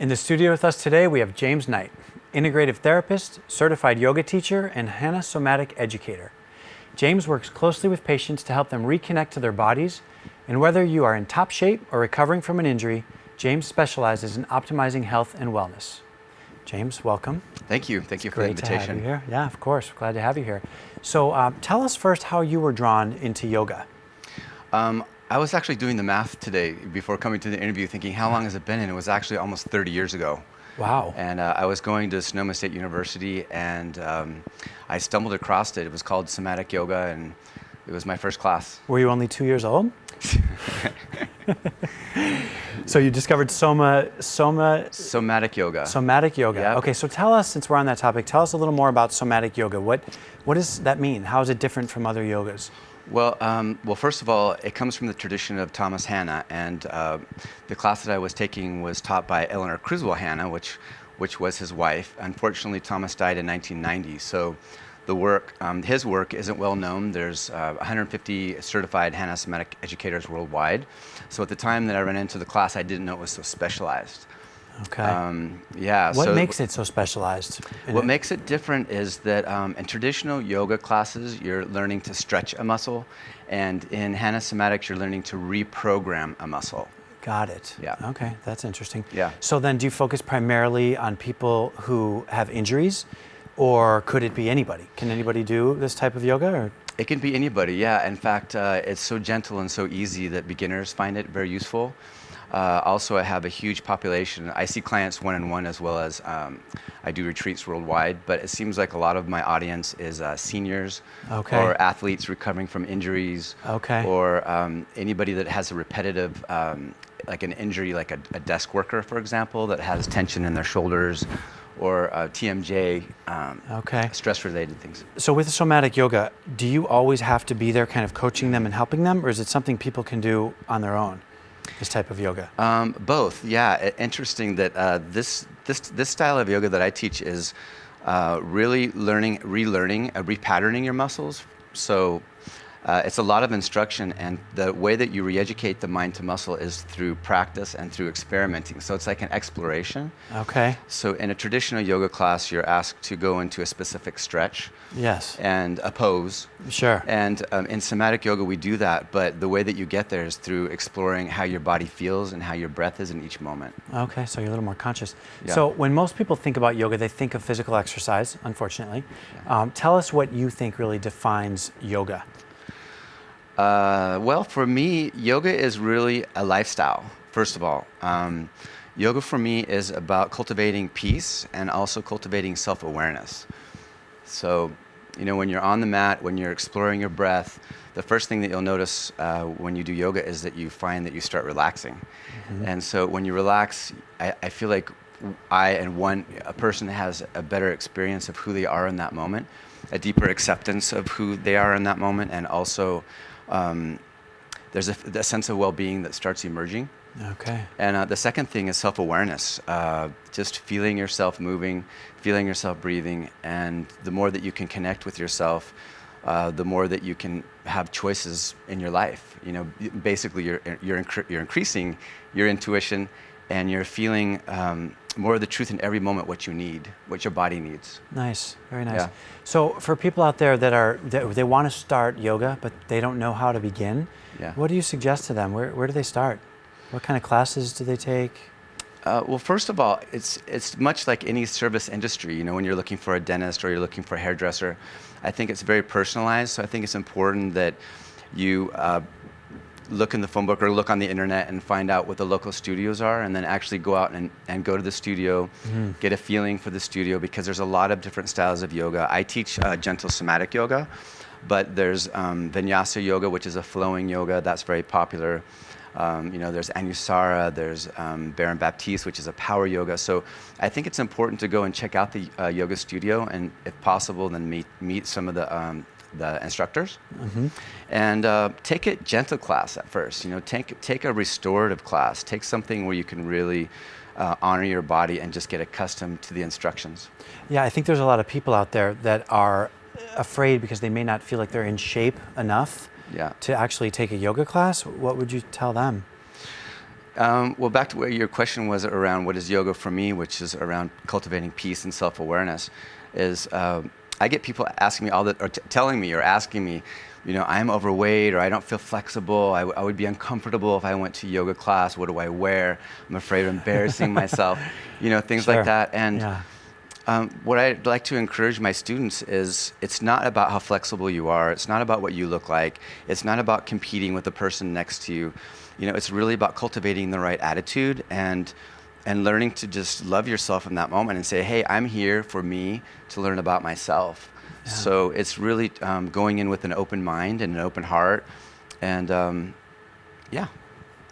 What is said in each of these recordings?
In the studio with us today, we have James Knight, integrative therapist, certified yoga teacher, and Hanna Somatic educator. James works closely with patients to help them reconnect to their bodies, and whether you are in top shape or recovering from an injury, James specializes in optimizing health and wellness. James, welcome. Thank you. Thank you for the invitation. Great to have you here. Yeah, of course. Glad to have you here. So tell us first how you were drawn into yoga. I was actually doing the math today before coming to the interview thinking, how long has it been? And it was actually almost 30 years ago. Wow. And I was going to Sonoma State University and I stumbled across it. It was called Somatic Yoga and it was my first class. Were you only 2 years old? So you discovered Somatic yoga. Somatic yoga. Yep. Okay, so tell us, since we're on that topic, tell us a little more about somatic yoga. What does that mean? How is it different from other yogas? Well, first of all, it comes from the tradition of Thomas Hanna, and the class that I was taking was taught by Eleanor Criswell Hanna, which was his wife. Unfortunately, Thomas died in 1990, so the work, his work isn't well known. There's 150 certified Hanna Somatic educators worldwide. So at the time that I ran into the class, I didn't know it was so specialized. Okay. Yeah. What makes it so specialized? What makes it different is that in traditional yoga classes, you're learning to stretch a muscle, and in Hanna Somatics, you're learning to reprogram a muscle. Got it. Yeah. Okay, that's interesting. Yeah. So then do you focus primarily on people who have injuries, or could it be anybody? Can anybody do this type of yoga? Or? It can be anybody, yeah. In fact, it's so gentle and so easy that beginners find it very useful. Also, I have a huge population. I see clients one-on-one as well as I do retreats worldwide, but it seems like a lot of my audience is seniors or athletes recovering from injuries or anybody that has a repetitive, like an injury, like a desk worker, for example, that has tension in their shoulders or TMJ, stress-related things. So with somatic yoga, do you always have to be there kind of coaching them and helping them, or is it something people can do on their own? This type of yoga? Both, yeah. Interesting that this style of yoga that I teach is really relearning, repatterning your muscles. So it's a lot of instruction, and the way that you re-educate the mind to muscle is through practice and through experimenting. So it's like an exploration. Okay. So in a traditional yoga class, you're asked to go into a specific stretch. Yes. And a pose. Sure. And in somatic yoga, we do that, but the way that you get there is through exploring how your body feels and how your breath is in each moment. Okay, so you're a little more conscious. Yeah. So when most people think about yoga, they think of physical exercise, unfortunately. Yeah. Tell us what you think really defines yoga. Well, for me, yoga is really a lifestyle, first of all. Yoga for me is about cultivating peace and also cultivating self-awareness. So, you know, when you're on the mat, when you're exploring your breath, the first thing that you'll notice when you do yoga is that you find that you start relaxing. Mm-hmm. And so when you relax, I feel like a person has a better experience of who they are in that moment, a deeper acceptance of who they are in that moment, and also there's a sense of well-being that starts emerging. Okay. And the second thing is self-awareness, just feeling yourself moving, feeling yourself breathing, and the more that you can connect with yourself, the more that you can have choices in your life. You know, basically you're increasing your intuition, and you're feeling more of the truth in every moment, what you need, what your body needs. Nice, very nice. Yeah. So for people out there that they want to start yoga, but they don't know how to begin, what do you suggest to them? Where do they start? What kind of classes do they take? Well, first of all, it's much like any service industry. You know, when you're looking for a dentist or you're looking for a hairdresser, I think it's very personalized. So I think it's important that you look in the phone book or look on the internet and find out what the local studios are, and then actually go out and go to the studio, get a feeling for the studio, because there's a lot of different styles of yoga. I teach gentle somatic yoga, but there's vinyasa yoga, which is a flowing yoga that's very popular. You know, there's Anusara, there's emPOWERme.tv, which is a power yoga. So I think it's important to go and check out the yoga studio, and if possible, then meet some of the instructors, and take a gentle class at first. You know, take a restorative class. Take something where you can really honor your body and just get accustomed to the instructions. Yeah, I think there's a lot of people out there that are afraid because they may not feel like they're in shape enough to actually take a yoga class. What would you tell them? Well, back to where your question was around what is yoga for me, which is around cultivating peace and self-awareness, is I get people asking me telling me or asking me, I'm overweight or I don't feel flexible. I would be uncomfortable if I went to yoga class. What do I wear? I'm afraid of embarrassing myself, things Sure. like that. And Yeah. what I'd like to encourage my students is it's not about how flexible you are. It's not about what you look like. It's not about competing with the person next to you. It's really about cultivating the right attitude and learning to just love yourself in that moment and say, hey, I'm here for me to learn about myself. Yeah. So it's really going in with an open mind and an open heart. And yeah.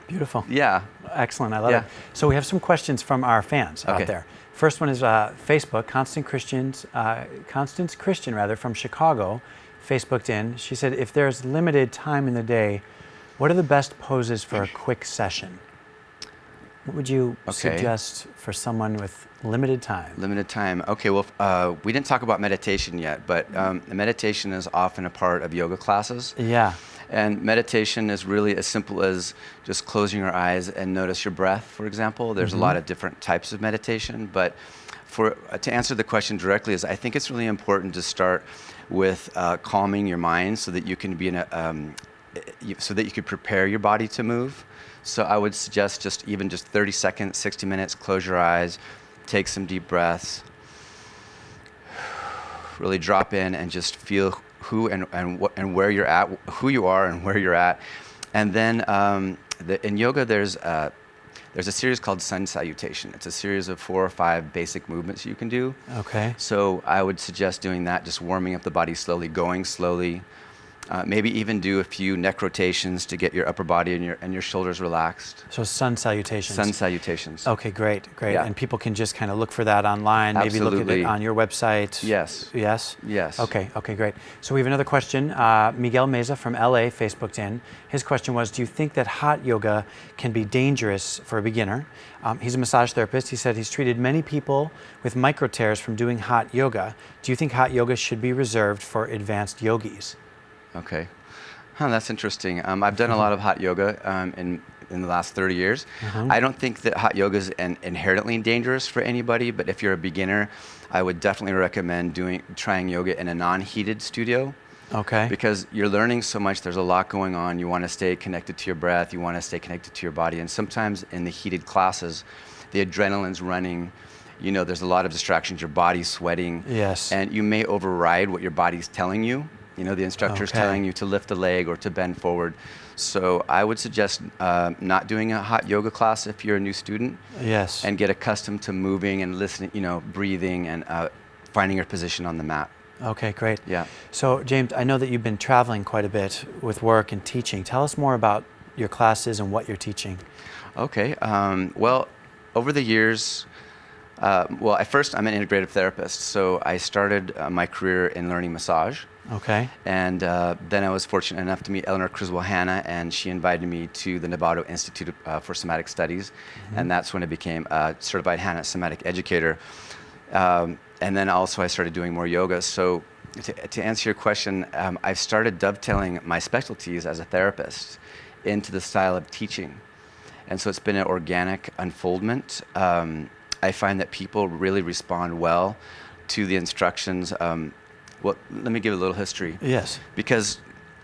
Beautiful. Yeah. Excellent. I love it. So we have some questions from our fans out there. First one is Facebook. Constance Christian from Chicago Facebooked in. She said, if there's limited time in the day, what are the best poses for a quick session? What would you suggest for someone with limited time? Limited time. Okay, well, we didn't talk about meditation yet, but meditation is often a part of yoga classes. Yeah. And meditation is really as simple as just closing your eyes and notice your breath, for example. There's a lot of different types of meditation, but to answer the question directly I think it's really important to start with calming your mind so that you can be so that you could prepare your body to move. So I would suggest just 30 seconds, 60 minutes, close your eyes, take some deep breaths, really drop in and just feel who and where you're at, who you are and where you're at. And then in yoga, there's a series called sun salutation. It's a series of 4 or 5 basic movements you can do. Okay. So I would suggest doing that, just warming up the body slowly, going slowly. Maybe even do a few neck rotations to get your upper body and your shoulders relaxed. So sun salutations. Sun salutations. Okay, great. Yeah. And people can just kind of look for that online, maybe look at it on your website. Yes. Yes? Yes. Okay, great. So we have another question. Miguel Meza from LA Facebooked in. His question was, do you think that hot yoga can be dangerous for a beginner? He's a massage therapist. He said he's treated many people with micro tears from doing hot yoga. Do you think hot yoga should be reserved for advanced yogis? Okay. That's interesting. I've done a lot of hot yoga in the last 30 years. I don't think that hot yoga is inherently dangerous for anybody, but if you're a beginner, I would definitely recommend trying yoga in a non-heated studio. Okay. Because you're learning so much, there's a lot going on. You want to stay connected to your breath, you want to stay connected to your body, and sometimes in the heated classes, the adrenaline's running. There's a lot of distractions, your body's sweating. Yes. And you may override what your body's telling you. The instructor's telling you to lift a leg or to bend forward. So I would suggest not doing a hot yoga class if you're a new student. Yes. And get accustomed to moving and listening, breathing and finding your position on the mat. Okay, great. Yeah. So James, I know that you've been traveling quite a bit with work and teaching. Tell us more about your classes and what you're teaching. Okay. Well, over the years, at first I'm an integrative therapist. So I started my career in learning massage. Okay. And then I was fortunate enough to meet Eleanor Criswell Hanna, and she invited me to the Nevada Institute for Somatic Studies, and that's when I became a certified Hanna Somatic educator. And then also I started doing more yoga. So to answer your question, I've started dovetailing my specialties as a therapist into the style of teaching. And so it's been an organic unfoldment. I find that people really respond well to the instructions. Well, let me give a little history. Yes. Because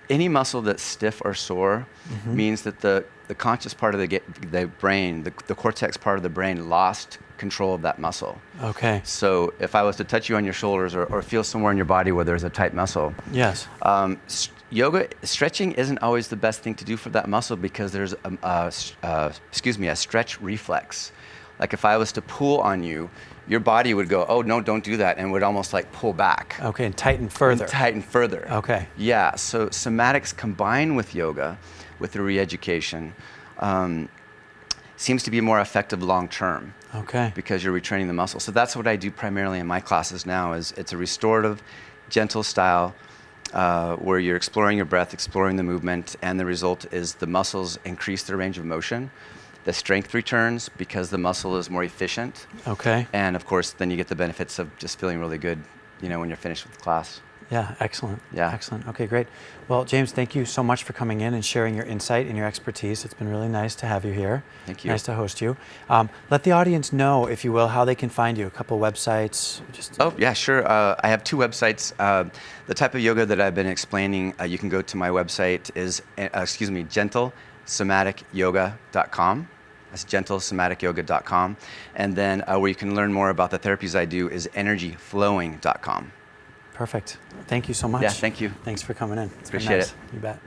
any muscle that's stiff or sore means that the conscious part of the brain, the cortex part of the brain, lost control of that muscle. Okay. So if I was to touch you on your shoulders or feel somewhere in your body where there's a tight muscle, yes. Yoga stretching isn't always the best thing to do for that muscle because there's a stretch reflex. Like if I was to pull on you, your body would go, oh, no, don't do that, and would almost like pull back. Okay, and tighten further. Okay. Yeah, so somatics combined with yoga, with the re-education, seems to be more effective long term. Okay. Because you're retraining the muscle. So that's what I do primarily in my classes now, is it's a restorative, gentle style where you're exploring your breath, exploring the movement, and the result is the muscles increase their range of motion. The strength returns because the muscle is more efficient. Okay. And of course, then you get the benefits of just feeling really good, when you're finished with the class. Yeah, excellent. Yeah. Excellent. Okay, great. Well, James, thank you so much for coming in and sharing your insight and your expertise. It's been really nice to have you here. Thank you. Nice to host you. Let the audience know, if you will, how they can find you. A couple websites. Oh, yeah, sure. I have 2 websites. The type of yoga that I've been explaining, you can go to my website is, gentlesomaticyoga.com. That's gentlesomaticyoga.com. And then where you can learn more about the therapies I do is energyflowing.com. Perfect. Thank you so much. Yeah, thank you. Thanks for coming in. It's been Appreciate nice. it. You bet.